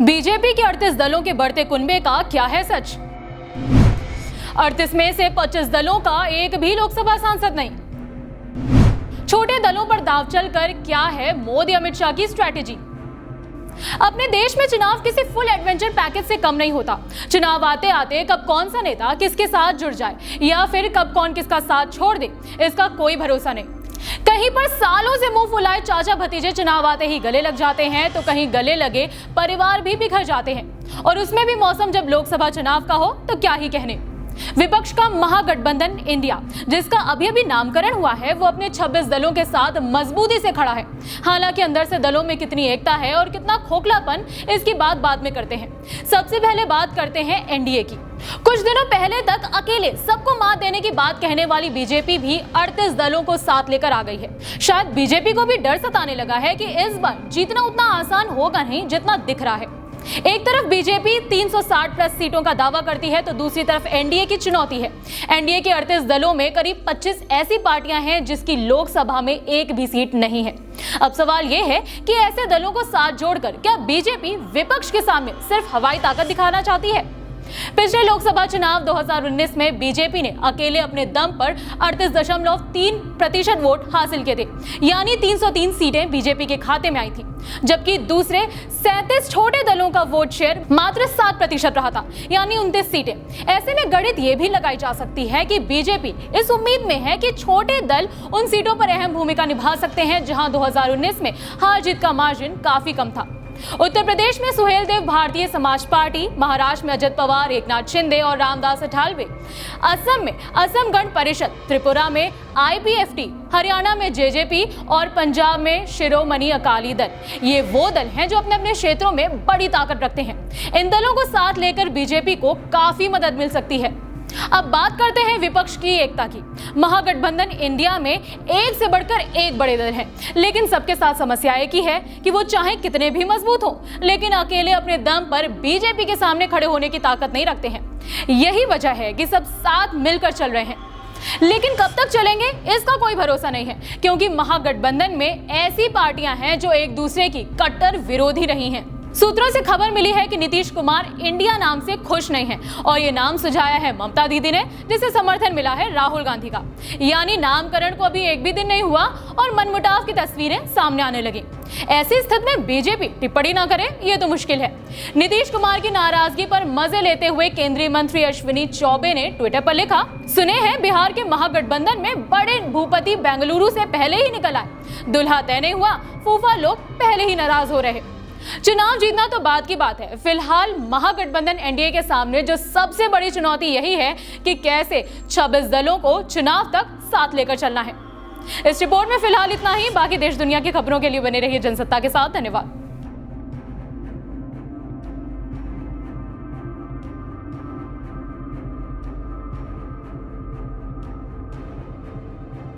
BJP के 38 दलों के बढ़ते कुनबे का क्या है सच? 38 में से 25 दलों का एक भी लोकसभा सांसद नहीं। छोटे दलों पर दांव चलकर क्या है मोदी अमित शाह की स्ट्रैटेजी? अपने देश में चुनाव किसी फुल एडवेंचर पैकेज से कम नहीं होता। चुनाव आते आते कब कौन सा नेता किसके साथ जुड़ जाए या फिर कब कौन किसका साथ छोड़ दे, इसका कोई भरोसा नहीं। कहीं पर सालों से मुंह फुलाए चाचा भतीजे चुनाव आते ही गले लग जाते हैं, तो कहीं गले लगे परिवार भी बिखर जाते हैं। और उसमें भी मौसम जब लोकसभा चुनाव का हो तो क्या ही कहने। विपक्ष का महागठबंधन इंडिया, जिसका अभी अभी नामकरण हुआ है, वो अपने 26 दलों के साथ मजबूती से खड़ा है। हालांकि अंदर से दलों में कितनी एकता है और कितना खोखलापन, इसकी बात बाद में करते हैं। सबसे पहले बात करते हैं एनडीए की। कुछ दिनों पहले तक अकेले सबको मात देने की बात कहने वाली बीजेपी भी 38 दलों को साथ लेकर आ गई है। शायद बीजेपी को भी डर सताने लगा है कि इस बार जीतना उतना आसान होगा नहीं जितना दिख रहा है। एक तरफ बीजेपी 360 प्लस सीटों का दावा करती है, तो दूसरी तरफ एनडीए की चुनौती है। एनडीए के 38 दलों में करीब 25 ऐसी पार्टियां हैं जिसकी लोकसभा में एक भी सीट नहीं है। अब सवाल यह है कि ऐसे दलों को साथ जोड़कर क्या बीजेपी विपक्ष के सामने सिर्फ हवाई ताकत दिखाना चाहती है? पिछले लोकसभा चुनाव 2019 में बीजेपी ने अकेले अपने दम पर 38.3% वोट हासिल किए थे, यानी 303 सीटें बीजेपी के खाते में आई थी, जबकि दूसरे 37 छोटे दलों का वोट शेयर मात्र 7% रहा था, यानी 29 सीटें। ऐसे में गणित ये भी लगाई जा सकती है कि बीजेपी इस उम्मीद में है कि छोटे दल उन सीटों पर अहम भूमिका निभा सकते हैं जहां 2019 में हार जीत का मार्जिन काफी कम था। उत्तर प्रदेश में सुहेल देव भारतीय समाज पार्टी, महाराष्ट्र में अजित पवार, एकनाथ शिंदे और रामदास अठावले, असम में असम गण परिषद, त्रिपुरा में आईपीएफटी, हरियाणा में जेजेपी और पंजाब में शिरोमणि अकाली दल, ये वो दल हैं जो अपने अपने क्षेत्रों में बड़ी ताकत रखते हैं। इन दलों को साथ लेकर बीजेपी को काफी मदद मिल सकती है। अब बात करते हैं विपक्ष की एकता की। महागठबंधन इंडिया में एक से बढ़कर एक बड़े दल हैं, लेकिन सबके साथ समस्या एक ही है कि वो चाहे कितने भी मजबूत हो, लेकिन अकेले अपने दम पर बीजेपी के सामने खड़े होने की ताकत नहीं रखते हैं। यही वजह है कि सब साथ मिलकर चल रहे हैं, लेकिन कब तक चलेंगे इसका कोई भरोसा नहीं है, क्योंकि महागठबंधन में ऐसी पार्टियां हैं जो एक दूसरे की कट्टर विरोधी रही हैं। सूत्रों से खबर मिली है कि नीतीश कुमार इंडिया नाम से खुश नहीं है और ये नाम सुझाया है ममता दीदी ने, जिसे समर्थन मिला है राहुल गांधी का। यानी नामकरण को अभी एक भी दिन नहीं हुआ और मनमुटाव की तस्वीरें सामने आने लगी। ऐसी स्थिति में बीजेपी टिप्पणी ना करे ये तो मुश्किल है। नीतीश कुमार की नाराजगी पर मजे लेते हुए केंद्रीय मंत्री अश्विनी चौबे ने ट्विटर पर लिखा, सुने हैं बिहार के महागठबंधन में बड़े भूपति बेंगलुरु से पहले ही निकल आए, दुल्हा तय नहीं हुआ, फूफा लोग पहले ही नाराज हो रहे। चुनाव जीतना तो बात की बात है, फिलहाल महागठबंधन एनडीए के सामने जो सबसे बड़ी चुनौती यही है कि कैसे 26 दलों को चुनाव तक साथ लेकर चलना है। इस रिपोर्ट में फिलहाल इतना ही। बाकी देश दुनिया की खबरों के लिए बने रहिए जनसत्ता के साथ। धन्यवाद।